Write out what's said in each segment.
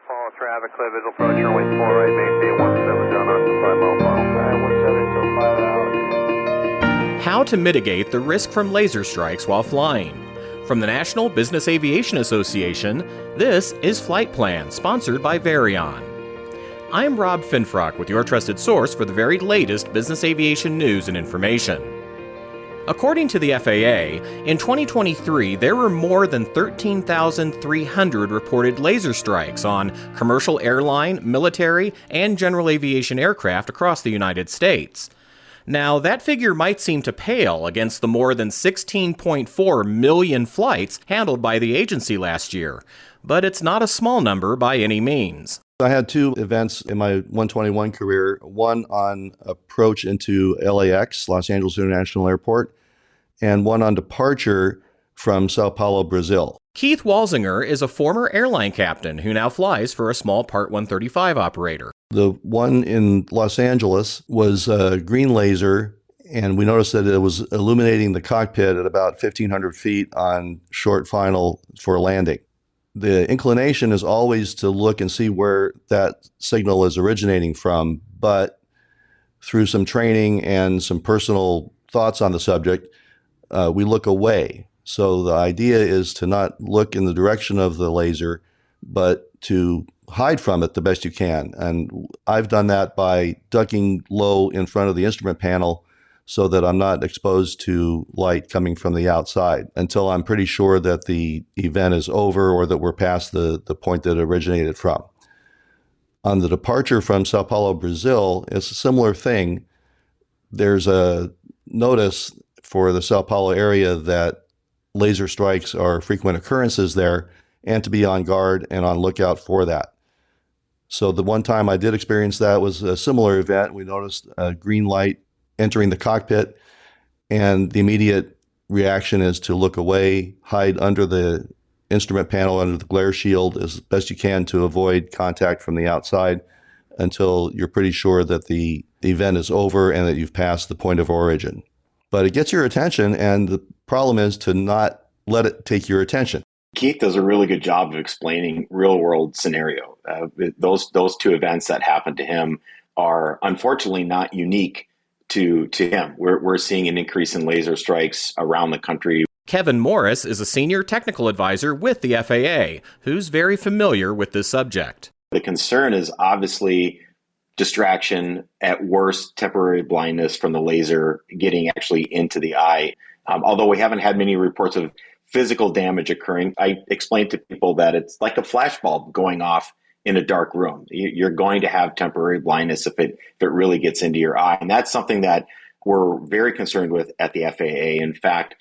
follow traffic, clear visual approach, runway 4 right, maintain 17, John Austin, 5 mile final. 17 till 5 hours. How to mitigate the risk from laser strikes while flying. From the National Business Aviation Association, this is Flight Plan, sponsored by Varion. I'm Rob Finfrock with your trusted source for the very latest business aviation news and information. According to the FAA, in 2023, there were more than 13,300 reported laser strikes on commercial airline, military, and general aviation aircraft across the United States. Now, that figure might seem to pale against the more than 16.4 million flights handled by the agency last year, but it's not a small number by any means. I had two events in my 121 career, one on approach into LAX, Los Angeles International Airport, and one on departure from Sao Paulo, Brazil. Keith Walsinger is a former airline captain who now flies for a small Part 135 operator. The one in Los Angeles was a green laser, and we noticed that it was illuminating the cockpit at about 1,500 feet on short final for landing. The inclination is always to look and see where that signal is originating from, but through some training and some personal thoughts on the subject, we look away. So the idea is to not look in the direction of the laser, but to hide from it the best you can. And I've done that by ducking low in front of the instrument panel so that I'm not exposed to light coming from the outside until I'm pretty sure that the event is over or that we're past the point that it originated from. On the departure from Sao Paulo, Brazil, it's a similar thing. There's a notice for the Sao Paulo area that laser strikes are frequent occurrences there, and to be on guard and on lookout for that. So the one time I did experience that was a similar event. We noticed a green light entering the cockpit, and the immediate reaction is to look away, hide under the instrument panel, under the glare shield as best you can to avoid contact from the outside until you're pretty sure that the event is over and that you've passed the point of origin. But it gets your attention, and the problem is to not let it take your attention. Keith does a really good job of explaining real-world scenario. Those two events that happened to him are unfortunately not unique to him. We're seeing an increase in laser strikes around the country. Kevin Morris is a senior technical advisor with the FAA, who's very familiar with this subject. The concern is obviously distraction, at worst, temporary blindness from the laser getting actually into the eye. Although we haven't had many reports of physical damage occurring, I explained to people that it's like a flashbulb going off in a dark room. You're going to have temporary blindness if it really gets into your eye. And that's something that we're very concerned with at the FAA. In fact,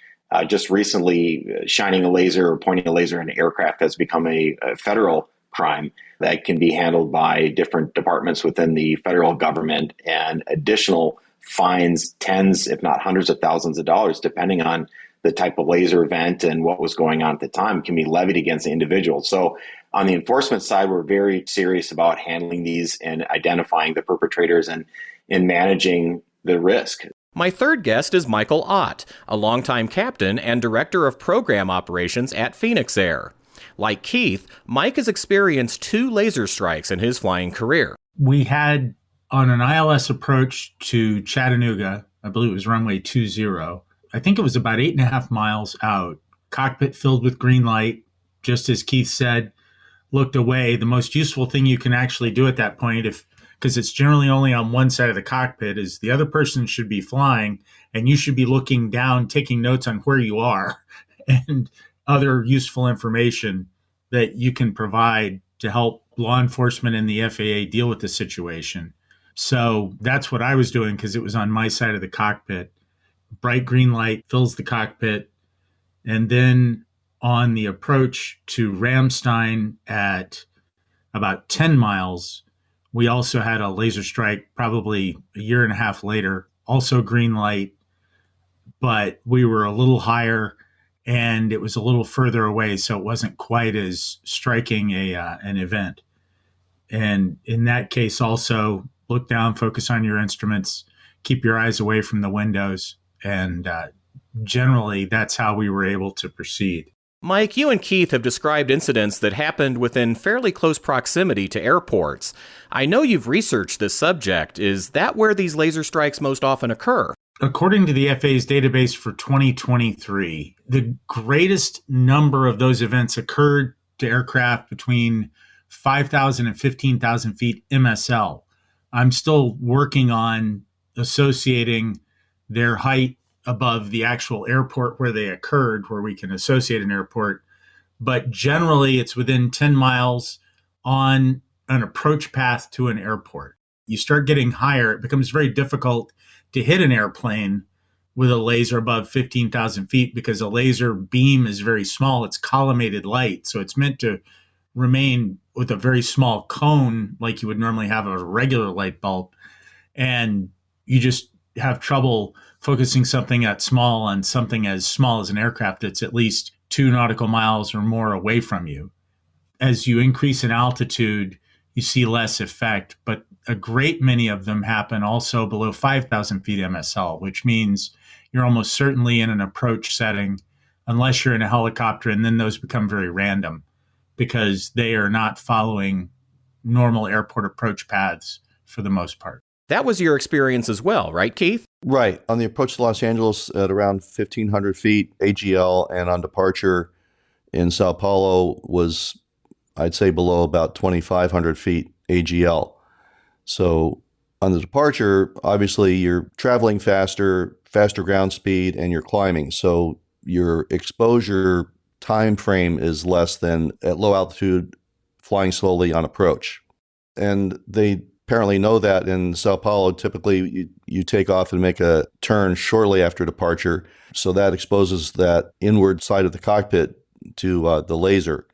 just recently, shining a laser or pointing a laser at an aircraft has become a federal crime that can be handled by different departments within the federal government, and additional fines, tens, if not hundreds of thousands of dollars, depending on the type of laser event and what was going on at the time, can be levied against the individual. So on the enforcement side, we're very serious about handling these and identifying the perpetrators and managing the risk. My third guest is Michael Ott, a longtime captain and director of program operations at Phoenix Air. Like Keith, Mike has experienced 2 laser strikes in his flying career. We had on an ILS approach to Chattanooga, I believe it was runway 20. I think it was about 8.5 miles out, cockpit filled with green light, just as Keith said, looked away. The most useful thing you can actually do at that point, because it's generally only on one side of the cockpit, is the other person should be flying and you should be looking down, taking notes on where you are and other useful information that you can provide to help law enforcement and the FAA deal with the situation. So that's what I was doing because it was on my side of the cockpit. Bright green light fills the cockpit. And then on the approach to Ramstein at about 10 miles, we also had a laser strike probably a year and a half later, also green light, but we were a little higher and it was a little further away, so it wasn't quite as striking an event. And in that case also, look down, focus on your instruments, keep your eyes away from the windows, and generally that's how we were able to proceed. Mike, you and Keith have described incidents that happened within fairly close proximity to airports. I know you've researched this subject. Is that where these laser strikes most often occur? According to the FAA's database for 2023, the greatest number of those events occurred to aircraft between 5,000 and 15,000 feet MSL. I'm still working on associating their height above the actual airport where they occurred, where we can associate an airport. But generally, it's within 10 miles on an approach path to an airport. You start getting higher, it becomes very difficult to hit an airplane with a laser above 15,000 feet because a laser beam is very small. It's collimated light. So it's meant to remain with a very small cone like you would normally have a regular light bulb. And you just have trouble focusing something at small on something as small as an aircraft that's at least 2 nautical miles or more away from you. As you increase in altitude, you see less effect, but a great many of them happen also below 5,000 feet MSL, which means you're almost certainly in an approach setting unless you're in a helicopter, and then those become very random because they are not following normal airport approach paths for the most part. That was your experience as well, right, Keith? Right. On the approach to Los Angeles at around 1,500 feet AGL, and on departure in Sao Paulo was, I'd say, below about 2,500 feet AGL. So on the departure, obviously you're traveling faster ground speed, and you're climbing. So your exposure time frame is less than at low altitude flying slowly on approach. And they apparently know that in Sao Paulo, typically you take off and make a turn shortly after departure. So that exposes that inward side of the cockpit to the laser.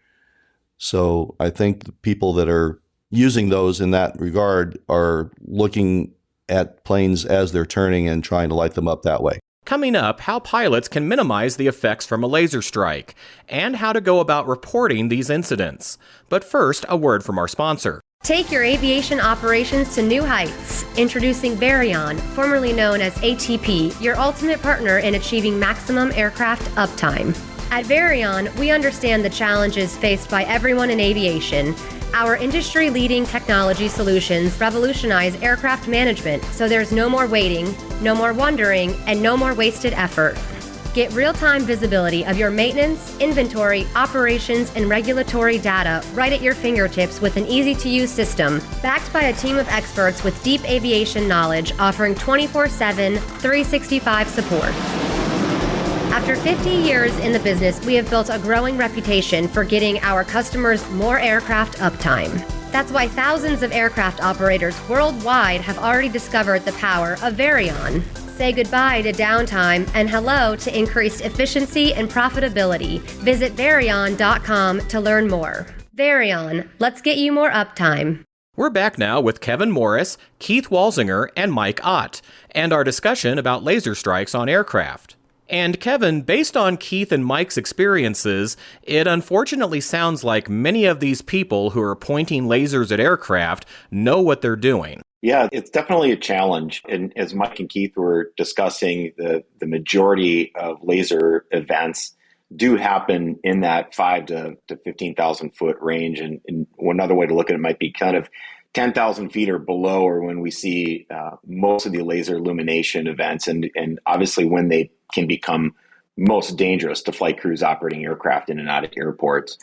So I think the people that are using those in that regard are looking at planes as they're turning and trying to light them up that way. Coming up, how pilots can minimize the effects from a laser strike, and how to go about reporting these incidents. But first, a word from our sponsor. Take your aviation operations to new heights. Introducing Varion, formerly known as ATP, your ultimate partner in achieving maximum aircraft uptime. At Varion, we understand the challenges faced by everyone in aviation. Our industry-leading technology solutions revolutionize aircraft management, so there's no more waiting, no more wondering, and no more wasted effort. Get real-time visibility of your maintenance, inventory, operations, and regulatory data right at your fingertips with an easy-to-use system, backed by a team of experts with deep aviation knowledge offering 24/7, 365 support. After 50 years in the business, we have built a growing reputation for getting our customers more aircraft uptime. That's why thousands of aircraft operators worldwide have already discovered the power of Varion. Say goodbye to downtime and hello to increased efficiency and profitability. Visit Varion.com to learn more. Varion, let's get you more uptime. We're back now with Kevin Morris, Keith Walsinger, and Mike Ott, and our discussion about laser strikes on aircraft. And Kevin, based on Keith and Mike's experiences, it unfortunately sounds like many of these people who are pointing lasers at aircraft know what they're doing. Yeah, it's definitely a challenge. And as Mike and Keith were discussing, the majority of laser events do happen in that 5 to 15,000 foot range. And one other way to look at it might be kind of 10,000 feet or below, or when we see most of the laser illumination events, and obviously when they can become most dangerous to flight crews operating aircraft in and out of airports.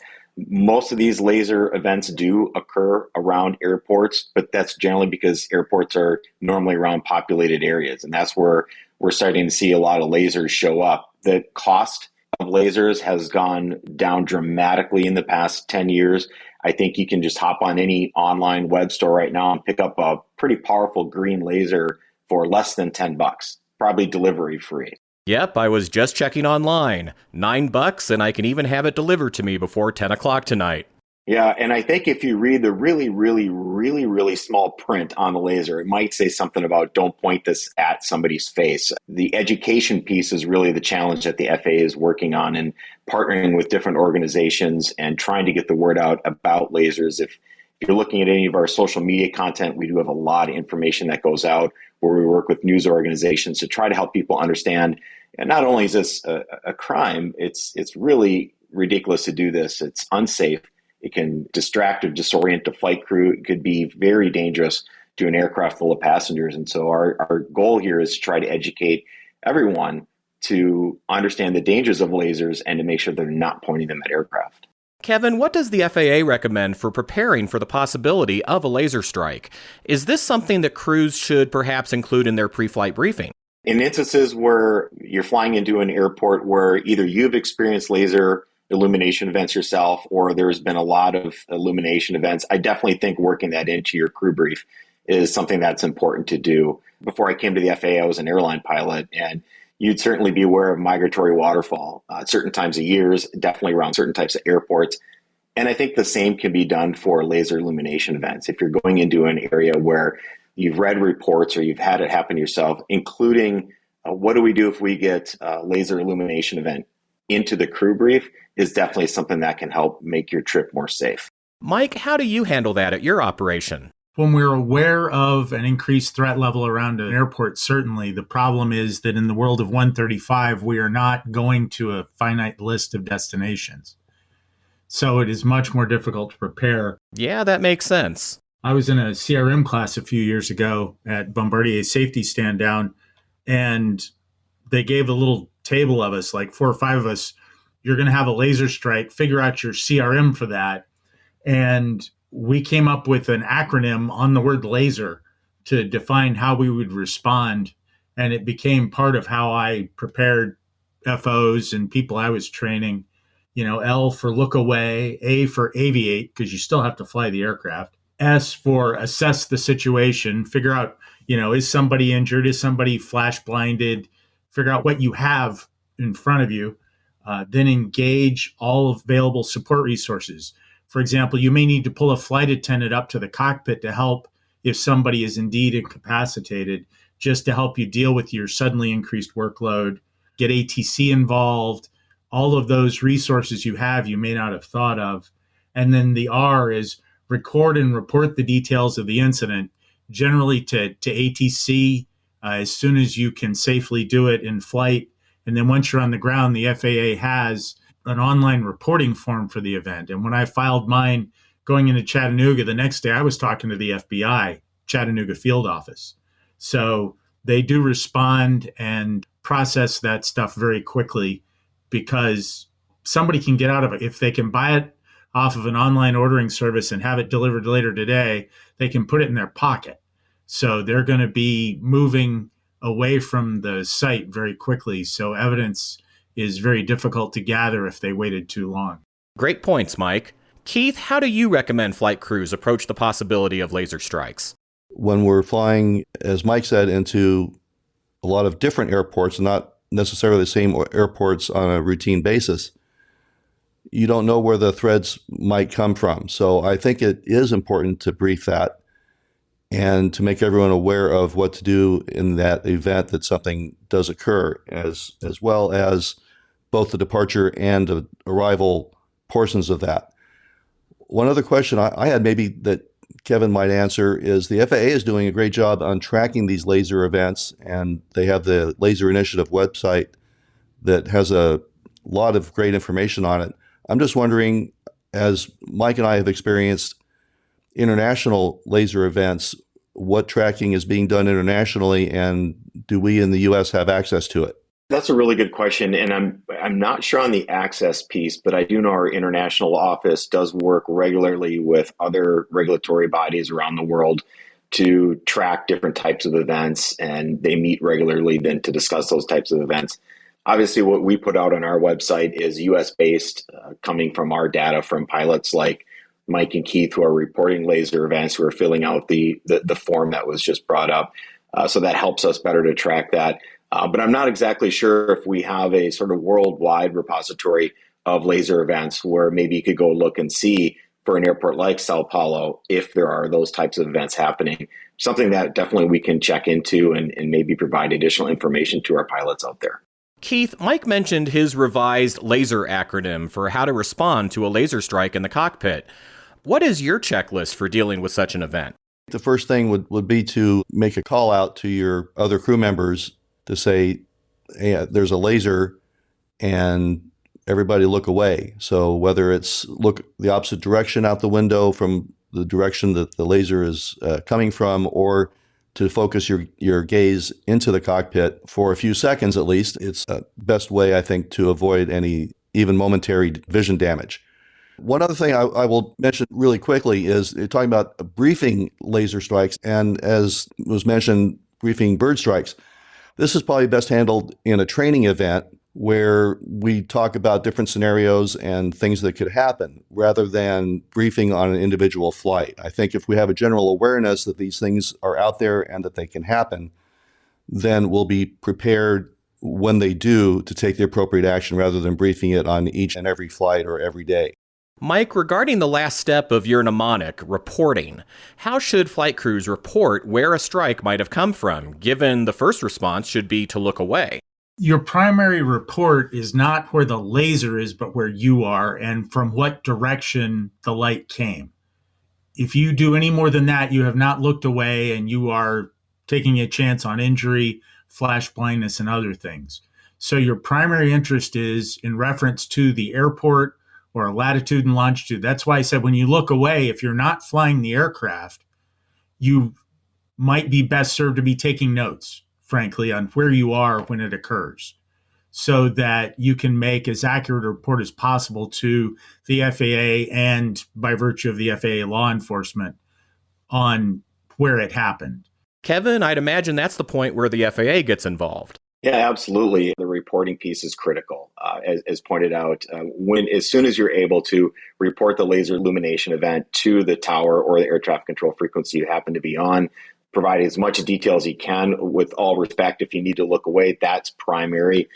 Most of these laser events do occur around airports, but that's generally because airports are normally around populated areas, and that's where we're starting to see a lot of lasers show up. The cost of lasers has gone down dramatically in the past 10 years. I think you can just hop on any online web store right now and pick up a pretty powerful green laser for less than $10, probably delivery free. Yep, I was just checking online. $9, and I can even have it delivered to me before 10 o'clock tonight. Yeah, and I think if you read the really small print on the laser, it might say something about don't point this at somebody's face. The education piece is really the challenge that the FAA is working on, and partnering with different organizations and trying to get the word out about lasers. If you're looking at any of our social media content, we do have a lot of information that goes out where we work with news organizations to try to help people understand. And not only is this a crime, it's really ridiculous to do this. It's unsafe. It can distract or disorient the flight crew. It could be very dangerous to an aircraft full of passengers. And so our goal here is to try to educate everyone to understand the dangers of lasers and to make sure they're not pointing them at aircraft. Kevin, what does the FAA recommend for preparing for the possibility of a laser strike? Is this something that crews should perhaps include in their pre-flight briefing? In instances where you're flying into an airport where either you've experienced laser illumination events yourself or there's been a lot of illumination events, I definitely think working that into your crew brief is something that's important to do. Before I came to the FAA, I was an airline pilot, and you'd certainly be aware of migratory waterfall at certain times of years, definitely around certain types of airports. And I think the same can be done for laser illumination events. If you're going into an area where you've read reports or you've had it happen yourself, including what do we do if we get a laser illumination event into the crew brief, is definitely something that can help make your trip more safe. Mike, how do you handle that at your operation? When we're aware of an increased threat level around an airport, certainly the problem is that in the world of 135, we are not going to a finite list of destinations. So it is much more difficult to prepare. Yeah, that makes sense. I was in a CRM class a few years ago at Bombardier Safety Stand Down, and they gave a little table of us, like 4 or 5 of us. You're going to have a laser strike, figure out your CRM for that. And we came up with an acronym on the word laser to define how we would respond. And it became part of how I prepared FOs and people I was training. You know, L for look away, A for aviate, because you still have to fly the aircraft. S for assess the situation, figure out, you know, is somebody injured? Is somebody flash blinded? Figure out what you have in front of you. Then engage all available support resources. For example, you may need to pull a flight attendant up to the cockpit to help if somebody is indeed incapacitated, just to help you deal with your suddenly increased workload, get ATC involved. All of those resources you have, you may not have thought of. And then the R is record and report the details of the incident, generally to ATC as soon as you can safely do it in flight. And then once you're on the ground, the FAA has an online reporting form for the event. And when I filed mine going into Chattanooga, the next day I was talking to the FBI, Chattanooga field office. So they do respond and process that stuff very quickly because somebody can get out of it. If they can buy it off of an online ordering service and have it delivered later today, they can put it in their pocket. So they're going to be moving away from the site very quickly. So evidence is very difficult to gather if they waited too long. Great points, Mike. Keith, how do you recommend flight crews approach the possibility of laser strikes? When we're flying, as Mike said, into a lot of different airports, not necessarily the same airports on a routine basis, you don't know where the threats might come from. So I think it is important to brief that and to make everyone aware of what to do in that event that something does occur, as well as both the departure and the arrival portions of that. One other question I had maybe that Kevin might answer is the FAA is doing a great job on tracking these laser events, and they have the Laser Initiative website that has a lot of great information on it. I'm just wondering, as Mike and I have experienced international laser events, what tracking is being done internationally, and do we in the U.S. have access to it? That's a really good question, and I'm not sure on the access piece, but I do know our international office does work regularly with other regulatory bodies around the world to track different types of events, and they meet regularly then to discuss those types of events. Obviously, what we put out on our website is U.S.-based, coming from our data from pilots like Mike and Keith, who are reporting laser events, who are filling out the form that was just brought up. So that helps us better to track that. But I'm not exactly sure if we have a sort of worldwide repository of laser events where maybe you could go look and see for an airport like Sao Paulo if there are those types of events happening. Something that definitely we can check into and maybe provide additional information to our pilots out there. Keith, Mike mentioned his revised laser acronym for how to respond to a laser strike in the cockpit. What is your checklist for dealing with such an event? The first thing would be to make a call out to your other crew members to say, hey, there's a laser, and everybody look away. So whether it's look the opposite direction out the window from the direction that the laser is coming from, or to focus your gaze into the cockpit for a few seconds at least, it's the best way, I think, to avoid any even momentary vision damage. One other thing I will mention really quickly is talking about briefing laser strikes, and as was mentioned, briefing bird strikes. This is probably best handled in a training event where we talk about different scenarios and things that could happen rather than briefing on an individual flight. I think if we have a general awareness that these things are out there and that they can happen, then we'll be prepared when they do to take the appropriate action rather than briefing it on each and every flight or every day. Mike, regarding the last step of your mnemonic, reporting, how should flight crews report where a strike might have come from, given the first response should be to look away? Your primary report is not where the laser is, but where you are and from what direction the light came. If you do any more than that, you have not looked away and you are taking a chance on injury, flash blindness, and other things. So your primary interest is in reference to the airport or latitude and longitude. That's why I said when you look away, if you're not flying the aircraft, you might be best served to be taking notes, frankly, on where you are when it occurs, so that you can make as accurate a report as possible to the FAA and by virtue of the FAA law enforcement on where it happened. Kevin, I'd imagine that's the point where the FAA gets involved. Yeah, absolutely. The reporting piece is critical, as pointed out. As soon as you're able to report the laser illumination event to the tower or the air traffic control frequency you happen to be on, provide as much detail as you can. With all respect, if you need to look away, that's primary.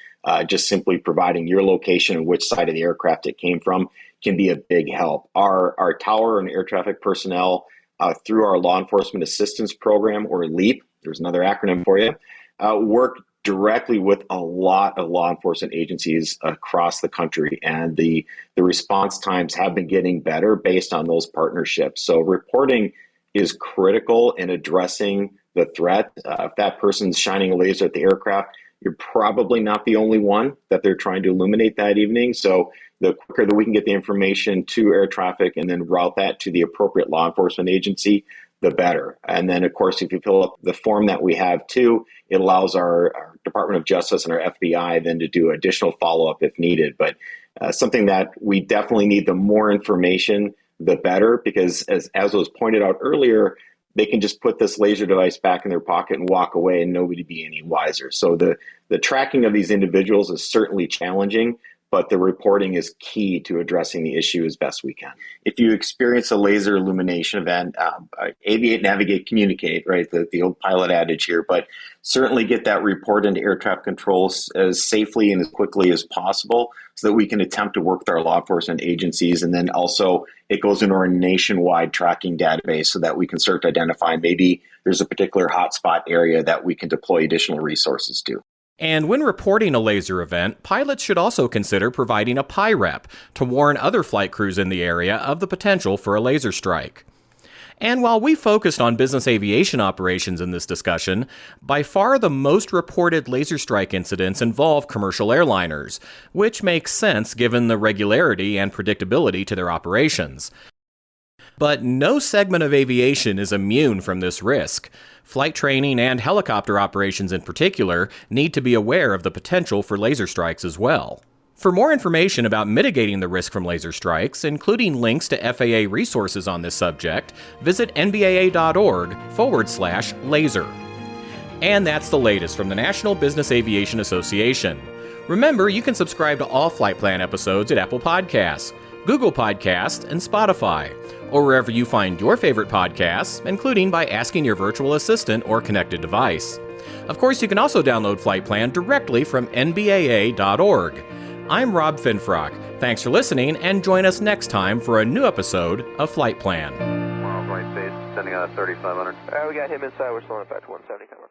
Just simply providing your location and which side of the aircraft it came from can be a big help. Our tower and air traffic personnel, through our law enforcement assistance program, or LEAP, there's another acronym for you, work directly with a lot of law enforcement agencies across the country, and the response times have been getting better based on those partnerships. So reporting is critical in addressing the threat. If that person's shining a laser at the aircraft, you're probably not the only one that they're trying to illuminate that evening. So the quicker that we can get the information to air traffic and then route that to the appropriate law enforcement agency, the better. And then, of course, if you fill up the form that we have too, it allows our Department of Justice and our FBI then to do additional follow-up if needed. But something that we definitely need, the more information, the better, because as was pointed out earlier, they can just put this laser device back in their pocket and walk away and nobody be any wiser. So the tracking of these individuals is certainly challenging, but the reporting is key to addressing the issue as best we can. If you experience a laser illumination event, aviate, navigate, communicate, right? The old pilot adage here, but certainly get that report into air traffic control as safely and as quickly as possible so that we can attempt to work with our law enforcement agencies. And then also it goes into our nationwide tracking database so that we can start to identify maybe there's a particular hotspot area that we can deploy additional resources to. And when reporting a laser event, pilots should also consider providing a PIREP to warn other flight crews in the area of the potential for a laser strike. And while we focused on business aviation operations in this discussion, by far the most reported laser strike incidents involve commercial airliners, which makes sense given the regularity and predictability to their operations. But no segment of aviation is immune from this risk. Flight training and helicopter operations in particular need to be aware of the potential for laser strikes as well. For more information about mitigating the risk from laser strikes, including links to FAA resources on this subject, visit nbaa.org/laser. And that's the latest from the National Business Aviation Association. Remember, you can subscribe to all Flight Plan episodes at Apple Podcasts, Google Podcasts, and Spotify, or wherever you find your favorite podcasts, including by asking your virtual assistant or connected device. Of course, you can also download Flight Plan directly from nbaa.org. I'm Rob Finfrock. Thanks for listening, and join us next time for a new episode of Flight Plan. Miles right base, sending out 3500. All right, we got him inside. We're still on 170 coming.